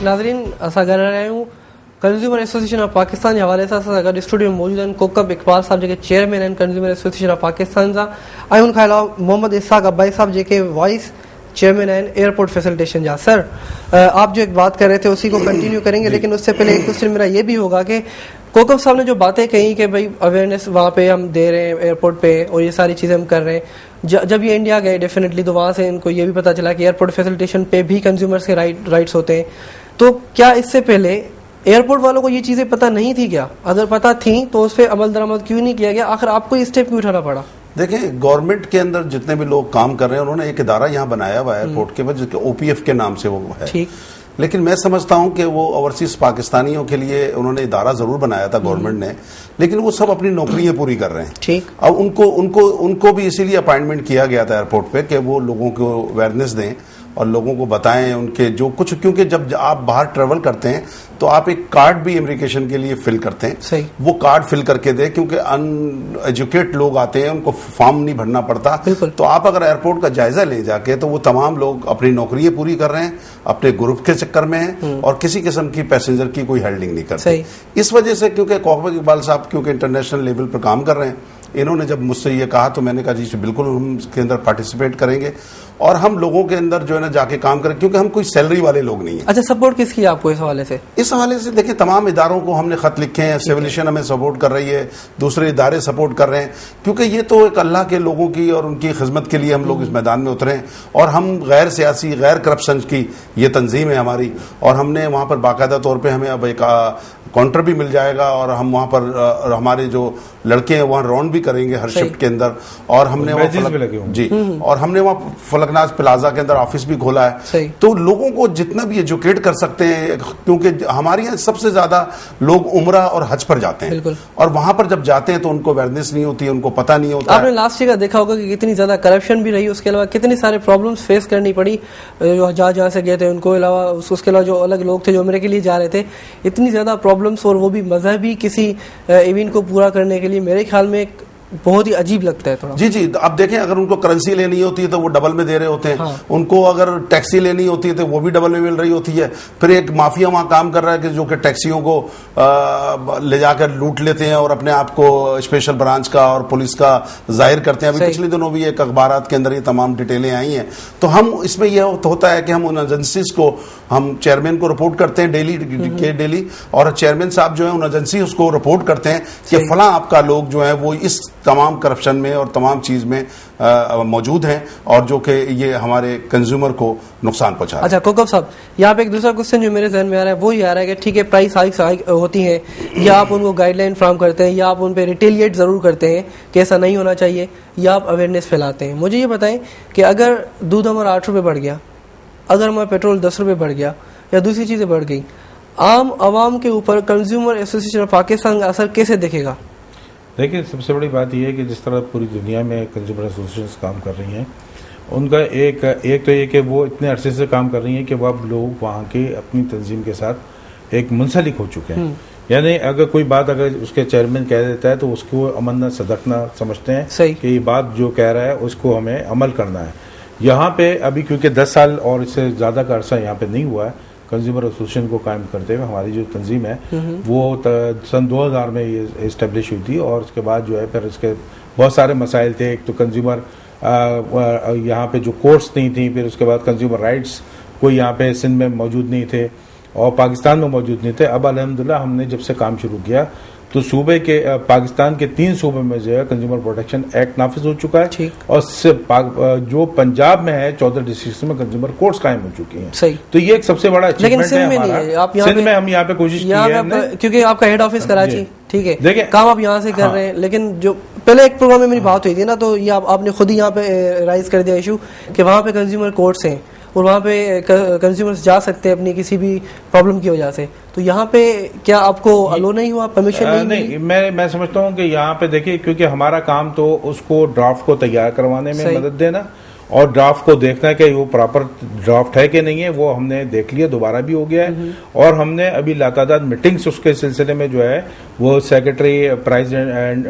नाजरीन असां ॻाल्हाए रहिया आहियूं कंज्यूमर एसोसिएशन ऑफ पाकिस्तान जे हवाले सां असां गॾु स्टूडियो में मौजूद आहिनि कोकब इकबाल साहब जेके चेयरमैन आहिनि कंज्यूमर एसोसिएशन ऑफ पाकिस्तान सां, ऐं उनखां अलावा मोहम्मद इसाक अब्बाई साहब जेके वाइस चेयरमैन आहिनि एयरपोर्ट फैसिलिटेशन जा। सर, आप जो एक बात कर रहे थे उसी को कंटिन्यू करेंगे, लेकिन उससे पहले एक क्वेश्चन मेरा ये भी होगा कि कोकब साहब ने जो बातें कही कि भाई अवेयरनेस वहाँ पे हम दे रहे हैं एयरपोर्ट पे और ये सारी चीज़ें हम कर रहे हैं, जब ये इंडिया गए डेफिनेटली तो वहाँ से इनको ये भी पता चला कि एयरपोर्ट फैसिलिटेशन पे भी कंज्यूमर्स के राइट्स होते हैं। तो क्या इससे पहले एयरपोर्ट वालों को ये चीज़ें पता नहीं थी क्या? अगर पता थी तो उस पर अमल दरामद क्यों नहीं किया गया? आखिर आपको ये स्टेप क्यों उठाना पड़ा? देखिए, गवर्नमेंट के अंदर जितने भी लोग काम कर रहे हैं उन्होंने एक इदारा यहाँ बनाया हुआ है एयरपोर्ट के बाद, जिसके OPF के नाम से वो है। ठीक। लेकिन मैं समझता हूं कि वो ओवरसीज पाकिस्तानियों के लिए उन्होंने इदारा जरूर बनाया था गवर्नमेंट ने, लेकिन वो सब अपनी नौकरियां पूरी कर रहे हैं। ठीक। अब उनको भी इसीलिए अपॉइंटमेंट किया गया था एयरपोर्ट पे कि वो लोगों को अवेयरनेस दें और लोगों को बताएं उनके जो कुछ, क्योंकि जब आप बाहर ट्रेवल करते हैं तो आप एक कार्ड भी इमिग्रेशन के लिए फिल करते हैं। सही। वो कार्ड फिल करके दें, क्योंकि अनएजुकेट लोग आते हैं, उनको फॉर्म नहीं भरना पड़ता। तो आप अगर एयरपोर्ट का जायजा ले जाके, तो वो तमाम लोग अपनी नौकरियां पूरी कर रहे हैं, अपने ग्रुप के चक्कर में हैं और किसी किस्म की पैसेंजर की कोई हैंडलिंग नहीं करते। इस वजह से, क्योंकि कोकब इकबाल साहब क्योंकि इंटरनेशनल लेवल पर काम कर रहे हैं, इन्होंने जब मुझसे ये कहा तो मैंने कहा जी बिल्कुल हम इसके अंदर पार्टिसिपेट करेंगे और हम लोगों के अंदर जो है ना जाके काम करें, क्योंकि हम कोई सैलरी वाले लोग नहीं हैं। अच्छा, सपोर्ट किसकी आपको इस हवाले से? इस हवाले से देखिए, तमाम इदारों को हमने खत लिखे हैं, सिविलिशन हमें सपोर्ट कर रही है, दूसरे इदारे सपोर्ट कर रहे हैं, क्योंकि ये तो एक अल्लाह के लोगों की और उनकी खिदमत के लिए हम लोग इस मैदान में उतरे हैं और हम गैर सियासी, गैर करप्शन की ये तंजीम है हमारी, और हमने वहाँ पर बाकायदा तौर पर हमें अब एक काउंटर भी मिल जाएगा और हम वहाँ पर हमारे जो लड़के हैं वहाँ राउंड भी करेंगे हर शिफ्ट के अंदर, और हमने और हमने वहाँ फलकनाज प्लाजा के अंदर ऑफिस भी खोला है। तो लोगों को जितना भी एजुकेट कर सकते हैं, क्योंकि हमारे यहाँ सबसे ज्यादा लोग उम्रा और हज पर जाते हैं और वहां पर जब जाते हैं तो उनको अवेयरनेस नहीं होती है, उनको पता नहीं होता। आपने लास्ट ईयर देखा होगा कि कितनी ज्यादा करप्शन भी रही, उसके अलावा कितने सारे प्रॉब्लम्स फेस करनी पड़ी जो जहाँ से गए थे उनको, अलावा उसके अलावा जो अलग लोग थे जो उम्रे के लिए जा रहे थे, इतनी ज्यादा प्रॉब्लम्स, और वो भी मजहबी किसी इवेंट को पूरा करने के लिए, मेरे ख्याल में बहुत ही अजीब लगता है थोड़ा। जी, अब देखें, अगर उनको करेंसी लेनी होती है तो वो डबल में दे रहे होते हैं। हाँ। उनको अगर टैक्सी लेनी होती है तो वो भी डबल में मिल रही होती है। फिर एक माफिया वहां काम कर रहा है कि जो कि टैक्सियों को ले जाकर लूट लेते हैं और अपने आप को स्पेशल ब्रांच का और पुलिस का जाहिर करते हैं। अभी पिछले दिनों भी एक अखबारात के अंदर ये तमाम डिटेलें आई हैं। तो हम इसमें यह होता है कि हम उन एजेंसीज को, हम चेयरमैन को रिपोर्ट करते हैं डेली, और चेयरमैन साहब जो है उन एजेंसीज को रिपोर्ट करते हैं कि फला आपका लोग जो है वो इस तमाम करप्शन में और तमाम चीज में मौजूद हैं और जो कि ये हमारे कंज्यूमर को नुकसान पहुंचा रहे हैं। अच्छा कोकब साहब, यहाँ पे एक दूसरा क्वेश्चन जो मेरे जहन में आ रहा है वो ये आ रहा है कि ठीक है, प्राइस हाइक होती है, या आप उनको गाइडलाइन फ्राहम करते हैं, या आप उन पे रिटेलिएट जरूर करते हैं कि ऐसा नहीं होना चाहिए, या आप अवेयरनेस फैलाते हैं। मुझे ये बताएं कि अगर दूध हमारा 8 रुपये बढ़ गया, अगर हमारा पेट्रोल 10 रुपये बढ़ गया, या दूसरी चीजें बढ़ गई, आम आवाम के ऊपर कंज्यूमर एसोसिएशन ऑफ पाकिस्तान का असर कैसे दिखेगा? देखिए, सबसे बड़ी बात यह है कि जिस तरह पूरी दुनिया में कंज्यूमर एसोसिएशन काम कर रही हैं, उनका एक तो ये कि वो इतने अरसे से काम कर रही हैं कि वो अब लोग वहाँ के अपनी तंजीम के साथ एक मुंसलिक हो चुके हैं। यानी अगर कोई बात अगर उसके चेयरमैन कह देता है तो उसको अमलना सदकना समझते हैं कि ये बात जो कह रहा है उसको हमें अमल करना है। यहाँ पे अभी क्योंकि 10 साल और इससे ज़्यादा का अरसा यहाँ पे नहीं हुआ है कंज्यूमर एसोसिएशन को कायम करते हुए, हमारी जो तंजीम है वो सन 2000 में ये इस्टेब्लिश हुई थी, और उसके बाद जो है फिर इसके बहुत सारे मसाइल थे। एक तो कंज्यूमर यहाँ पे जो कोर्ट्स नहीं थी, फिर उसके बाद कंज्यूमर राइट्स कोई यहाँ पे सिंध में मौजूद नहीं थे और पाकिस्तान में मौजूद नहीं थे। अब अल्हम्दुलिल्लाह हमने जब से काम शुरू किया तो सूबे के पाकिस्तान के 3 सूबे में जो है कंज्यूमर प्रोटेक्शन एक्ट नाफिज हो चुका है, और जो पंजाब में है 14 डिस्ट्रिक्ट में कंज्यूमर कोर्ट्स कायम हो चुकी हैं। सही। तो ये एक सबसे बड़ा अचीवमेंट है हमारा। सिंध में हम यहाँ पे कोशिश की है, क्योंकि आपका हेड ऑफिस कराची, ठीक है, देखिए काम आप यहाँ से कर रहे हैं, लेकिन जो पहले एक प्रोग्राम में मेरी बात हुई थी ना, तो ये आपने खुद ही यहाँ पे राइज कर दिया इशू कि वहाँ पे कंज्यूमर कोर्ट्स हैं और वहाँ पे कंज्यूमर्स जा सकते हैं अपनी किसी भी प्रॉब्लम की वजह से। तो यहाँ पे क्या आपको अलो नहीं हुआ, परमिशन नहीं? मैं समझता हूँ कि यहाँ पे देखिए, क्योंकि हमारा काम तो उसको ड्राफ्ट को तैयार करवाने में मदद देना और ड्राफ्ट को देखना है कि वो प्रॉपर ड्राफ्ट है कि नहीं है। वो हमने देख लिया, दोबारा भी हो गया है, और हमने अभी लातादाद मीटिंग्स उसके सिलसिले में जो है वो secretary price and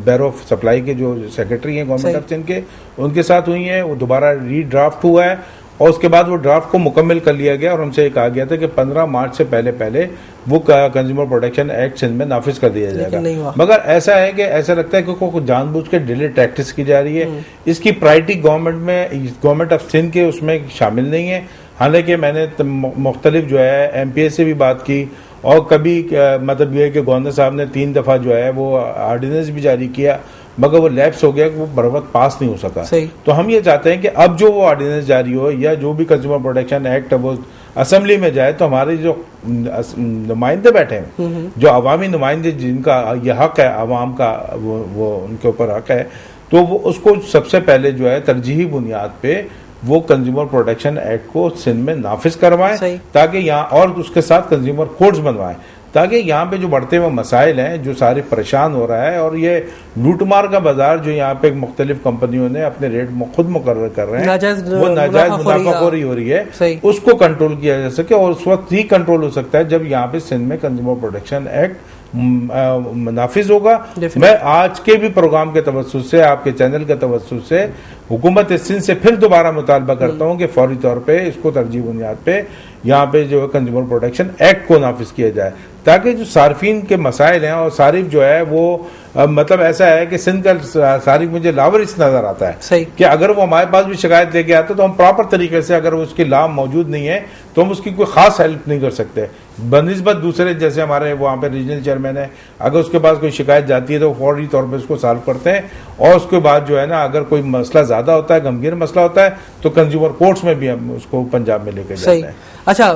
barrow of supply के जो सेक्रेटरी हैं गवर्नमेंट ऑफ सिंध के, उनके साथ हुई है। वो दोबारा रीड्राफ्ट हुआ है और उसके बाद वो ड्राफ्ट को मुकम्मल कर लिया गया और हमसे ये कहा गया था कि 15 मार्च से पहले वो कंज्यूमर प्रोटेक्शन एक्ट सिंध में नाफिज कर दिया जाएगा। मगर ऐसा है कि ऐसा लगता है कि कोई जानबूझ के डिले टैक्टिस की जा रही है। इसकी प्रायोरिटी गवर्नमेंट ऑफ सिंध के उसमें शामिल नहीं है। हालांकि मैंने मुख्तलिफ जो है MPA से भी बात की और कभी मतलब ये है कि गवर्नर साहब ने 3 दफा जो है वो ऑर्डिनेंस भी जारी किया, मगर वो लैप्स हो गया कि वो बराबर पास नहीं हो सका। तो हम ये चाहते हैं कि अब जो वो ऑर्डिनेंस जारी हो या जो भी कंज्यूमर प्रोटेक्शन एक्ट वो असेंबली में जाए तो हमारे जो नुमाइंदे बैठे हैं, जो अवामी नुमाइंदे जिनका ये हक है अवाम का, वो उनके ऊपर हक है, तो वो उसको सबसे पहले जो है तरजीही बुनियाद पे वो कंज्यूमर प्रोटेक्शन एक्ट को सिंध में नाफिज करवाएं, ताकि यहाँ और उसके साथ कंज्यूमर कोर्ट्स बनवाएं, ताकि यहाँ पे जो बढ़ते हुए मसाइल हैं, जो सारे परेशान हो रहा है और ये लूटमार का बाजार जो यहाँ पे मुख्तलिफ कंपनियों ने अपने रेट खुद मुकर्रर कर रहे हैं, वो नाजायज मुनाफाखोरी हो रही है, उसको कंट्रोल किया जा सके। और उस वक्त ही कंट्रोल हो सकता है जब यहाँ पे सिंध में कंज्यूमर प्रोटेक्शन एक्ट नाफिज होगा। मैं आज के भी प्रोग्राम के तवज्जुह से, आपके चैनल के तवज्जुह से हुकूमत सिंध से फिर दोबारा मुतालबा करता हूँ कि फौरी तौर पे इसको तरजीह बुनियाद पे यहाँ पे जो है कंज्यूमर प्रोटेक्शन एक्ट को नाफिज किया जाए, ताकि जो सार्फिन के मसाइल हैं, और सारिफ जो है वो मतलब ऐसा है कि सिंध का सारिफ मुझे लावरिस नजर आता है कि अगर वो हमारे पास भी शिकायत लेके आता तो हम प्रॉपर तरीके से, अगर उसकी लाभ मौजूद नहीं है तो हम उसकी कोई खास हेल्प नहीं कर सकते बनिस्बत दूसरे, जैसे हमारे वहाँ पे रीजनल चेयरमैन है, अगर उसके पास कोई शिकायत जाती है तो फौरी तौर पर उसको सॉल्व करते हैं। और उसके बाद जो है ना, अगर कोई मसला ज्यादा होता है, गंभीर मसला होता है, तो कंज्यूमर कोर्ट्स में भी हम उसको पंजाब में लेकर जाते हैं। अच्छा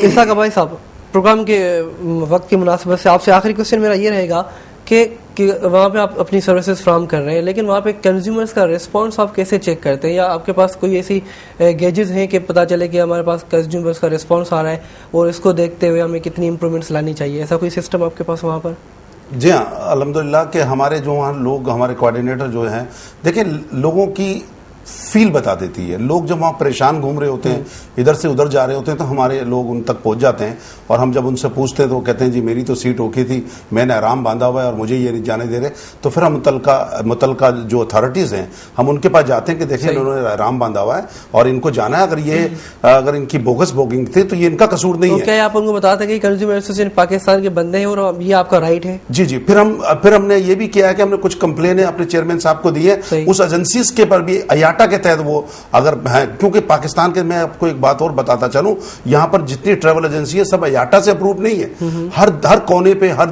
इसहाक भाई साहब, प्रोग्राम के वक्त की मुनासिबत से आपसे आखिरी क्वेश्चन मेरा ये रहेगा कि वहाँ पे आप अपनी सर्विसेज फ्राहम कर रहे हैं, लेकिन वहाँ पे कंज्यूमर्स का रिस्पांस आप कैसे चेक करते हैं, या आपके पास कोई ऐसी गेजेस हैं कि पता चले कि हमारे पास कंज्यूमर्स का रिस्पांस आ रहा है और इसको देखते हुए हमें कितनी इंप्रूवमेंट्स लानी चाहिए, ऐसा कोई सिस्टम आपके पास वहाँ पर? जी हाँ, अल्हम्दुलिल्लाह के हमारे जो वहाँ लोग, हमारे कोऑर्डिनेटर जो हैं, देखिए लोगों की फील बता देती है। लोग जब वहाँ परेशान घूम रहे होते हैं, इधर से उधर जा रहे होते हैं, तो हमारे लोग उन तक पहुंच जाते हैं और हम जब उनसे पूछते हैं तो वो कहते हैं जी मेरी तो सीट ओके थी, मैंने आराम बांधा हुआ है और मुझे ये नहीं जाने दे रहे। तो फिर हम मुतलका जो अथॉरिटीज़ हैं, हम उनके पास जाते हैं कि देखिए इन्होंने आराम बांधा हुआ है और इनको जाना है, अगर इनकी बोगस बुकिंग थी तो ये इनका कसूर नहीं है। क्या आप उनको बताते हैं कि कंज्यूमर एसोसिएशन पाकिस्तान के बंदे हैं और ये आपका राइट है? जी जी। फिर हमने ये भी किया है कि हमने कुछ कंप्लेनें अपने चेयरमैन साहब को दी है, उस एजेंसीज के पर भी अयाटा के तहत वो अगर है, क्योंकि पाकिस्तान के, मैं आपको एक बात और बताता चलूं, यहां पर जितनी ट्रैवल एजेंसी है सब अयाटा से अप्रूव नहीं है। हर कोने पे, हर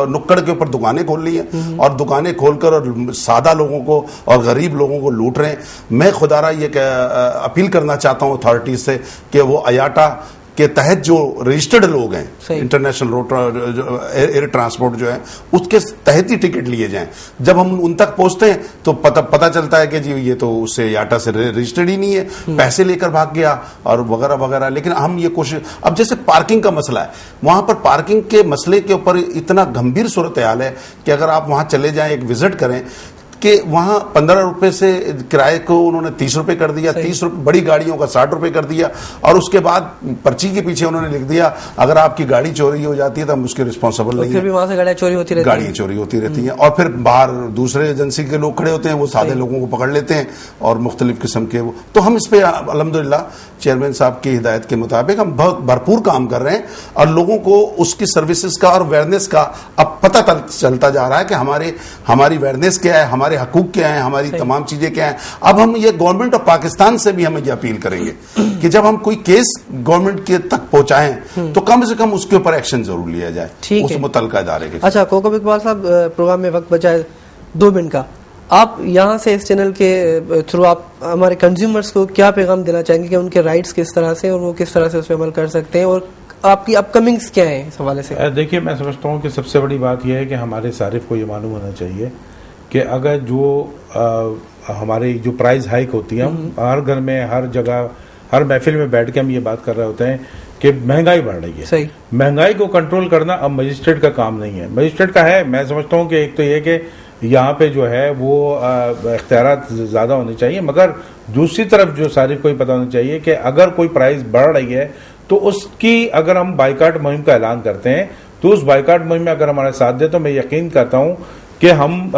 नुक्कड़ के ऊपर दुकानें खोल ली हैं और दुकानें खोलकर और सादा लोगों को और गरीब लोगों को लूट रहे हैं। मैं खुदारा ये अपील करना चाहता हूं अथॉरिटीज से कि वो अयाटा के तहत जो रजिस्टर्ड लोग हैं, इंटरनेशनल रोड एयर ट्रांसपोर्ट जो है, उसके तहत ही टिकट लिए जाएं। जब हम उन तक पहुंचते हैं तो पता चलता है कि जी ये तो उससे याटा से रजिस्टर्ड ही नहीं है, पैसे लेकर भाग गया और वगैरह वगैरह। लेकिन हम ये कोशिश, अब जैसे पार्किंग का मसला है, वहां पर पार्किंग के मसले के ऊपर इतना गंभीर सूरत हाल है कि अगर आप वहां चले जाएं, एक विजिट करें, कि वहां 15 रुपए से किराए को उन्होंने 30 रुपए कर दिया, 30 रुपए बड़ी गाड़ियों का 60 रुपए कर दिया, और उसके बाद पर्ची के पीछे उन्होंने लिख दिया अगर आपकी गाड़ी चोरी हो जाती है तो हम उसके रिस्पॉन्सिबल नहीं है। वहां से गाड़ियां चोरी होती रहती हैं और फिर बाहर दूसरे एजेंसी के लोग खड़े होते हैं, वो सादे लोगों को पकड़ लेते हैं और मुख्तलिफ किस्म के वो। तो हम इस पे अल्हम्दुलिल्लाह चेयरमैन साहब की हिदायत के मुताबिक हम बहुत भरपूर काम कर रहे हैं और लोगों को उसकी सर्विसेज का और अवेयरनेस का अब पता चलता जा रहा है कि हमारी अवेयरनेस क्या है, हमारे हकूक क्या है, हमारी तमाम चीजें क्या हैं। अब हम ये गवर्नमेंट ऑफ पाकिस्तान से भी हम ये अपील करेंगे कि जब हम कोई केस गवर्नमेंट के तक पहुंचाएं तो कम से कम उसके ऊपर एक्शन जरूर लिया जाए उस मुतल्लिका इदारे के। अच्छा कोकब इकबाल साहब, प्रोग्राम में वक्त बचा है 2 मिनट का, आप यहाँ से इस चैनल के थ्रू आप हमारे कंज्यूमर्स को क्या पैगाम देना चाहेंगे कि उनके राइट्स किस तरह से और वो किस तरह से उस पर अमल कर सकते हैं, और आपकी अपकमिंग्स क्या है इस हवाले से? देखिए, मैं समझता हूँ कि सबसे बड़ी बात यह है कि हमारे सारिफ को ये मालूम होना चाहिए कि अगर जो हमारी जो प्राइस हाइक होती है, हम हर घर में, हर जगह, हर महफिल में बैठ के हम ये बात कर रहे होते हैं कि महंगाई बढ़ रही है। सही। महंगाई को कंट्रोल करना अब मजिस्ट्रेट का काम नहीं है, मजिस्ट्रेट का है। मैं समझता हूँ कि एक तो ये कि यहाँ पे जो है वो इख्तियारात ज़्यादा होने चाहिए, मगर दूसरी तरफ जो सारिफ को ही पता होना चाहिए कि अगर कोई प्राइस बढ़ रही है तो उसकी, अगर हम बाइकाट मुहिम का ऐलान करते हैं तो उस बाइकाट मुहिम में अगर हमारा साथ दे तो मैं यकीन करता हूँ कि हम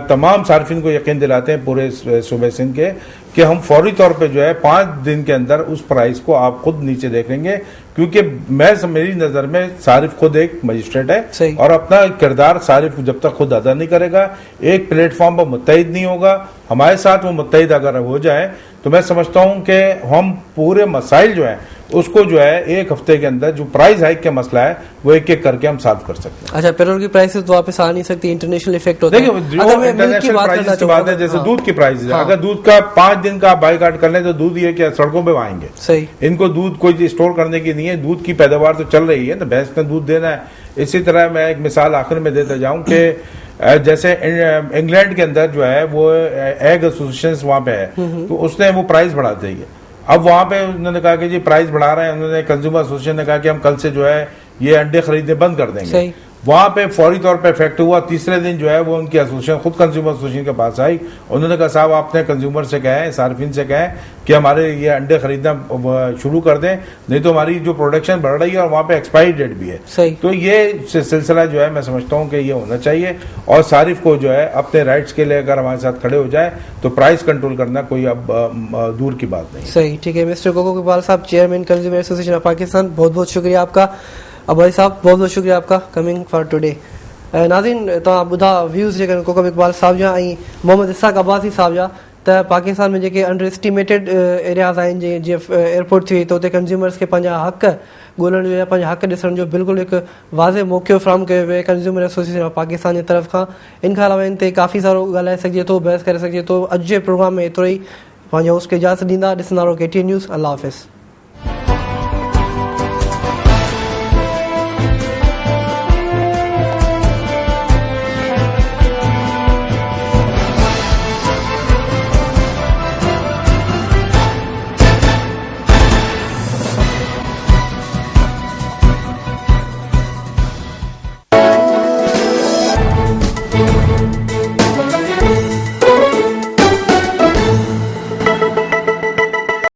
तमाम सार्फिन को यकीन दिलाते हैं पूरे सूबे सिंध के कि हम फौरी तौर पे जो है 5 दिन के अंदर उस प्राइस को आप खुद नीचे देखेंगे, क्योंकि मेरी नजर में सारिफ खुद एक मजिस्ट्रेट है और अपना किरदार सारिफ जब तक खुद अदा नहीं करेगा, एक प्लेटफॉर्म पर मुत्तहिद नहीं होगा, हमारे साथ वो मुत्तहिद अगर हो जाए तो मैं समझता हूं कि हम पूरे मसाइल जो है उसको जो है एक हफ्ते के अंदर जो प्राइस हाइक का मसला है वो एक एक करके हम सॉल्व कर सकते हैं। अच्छा, पेट्रोल की प्राइसेस तो वापस आ नहीं सकती, इंटरनेशनल इफेक्ट होता है। देखिए जो इंटरनेशनल प्राइसेस की बात है, जैसे दूध की प्राइस है, अगर दूध का 5 दिन का बाइकाट कर लें तो दूध ये क्या सड़कों पे आएंगे। सही, इनको दूध कोई स्टोर करने की नहीं है, दूध की पैदावार तो चल रही है ना, भैंस ने दूध देना है। इसी तरह मैं एक मिसाल आखिर में देता जाऊं कि जैसे इंग्लैंड के अंदर जो है वो एग एसोसिएशन वहां पे है, तो उसने वो प्राइस बढ़ा दी है। अब वहां पे उन्होंने कहा कि जी प्राइस बढ़ा रहे हैं, उन्होंने कंज्यूमर एसोसिएशन ने कहा कि हम कल से जो है ये अंडे खरीदने बंद कर देंगे। वहां पे फौरी तौर पे इफेक्ट हुआ। तीसरे दिन जो है वो उनकी एसोसिएशन खुद कंज्यूमर एसोसिएशन के पास आई, उन्होंने कहा साहब आपने कंज्यूमर से कहे, सार्फिन से कहे कि हमारे ये अंडे खरीदना शुरू कर दें, नहीं तो हमारी जो प्रोडक्शन बढ़ रही है और वहां पे एक्सपायरी डेट भी है। तो ये सिलसिला जो है मैं समझता हूँ कि ये होना चाहिए और सारिफ को जो है अपने राइट्स के लिए अगर हमारे साथ खड़े हो जाए तो प्राइस कंट्रोल करना कोई अब दूर की बात नहीं। सही, ठीक है। मिस्टर कोको इकबाल साहब, chairman consumer association of Pakistan, बहुत बहुत शुक्रिया आपका। अबाई साहब, बहुत बहुत शुक्रिया आपका कमिंग फॉर टुडे। नाज़रीन, तव्हां ॿुधा व्यूज़ जेके कोको इकबाल साहब जा ऐं मोहम्मद इसाक अब्बासी साहब जा, त पाकिस्तान में जेके अंडर एस्टिमेटेड एरियाज़ आहिनि, जीअं एयरपोर्ट थी वई, त उते कंज्यूमर्स खे पंहिंजा हक़ ॻोल्हण जो या पंहिंजा हक़ ॾिसण जो बिल्कुलु हिकु वाज़े मौक़ो फ्राहम कयो वियो आहे कंज्यूमर एसोसिएशन ऑफ पाकिस्तान जी तरफ़ खां। इन खां अलावा इन ते काफ़ी सारो ॻाल्हाए सघिजे थो, बहस करे सघिजे थो। अॼु जे प्रोग्राम में एतिरो ई। पंहिंजे होस्ट खे इजाज़त ॾींदा। ॾिसंदा रहो KTN न्यूज़। अल्लाह हाफ़िज़।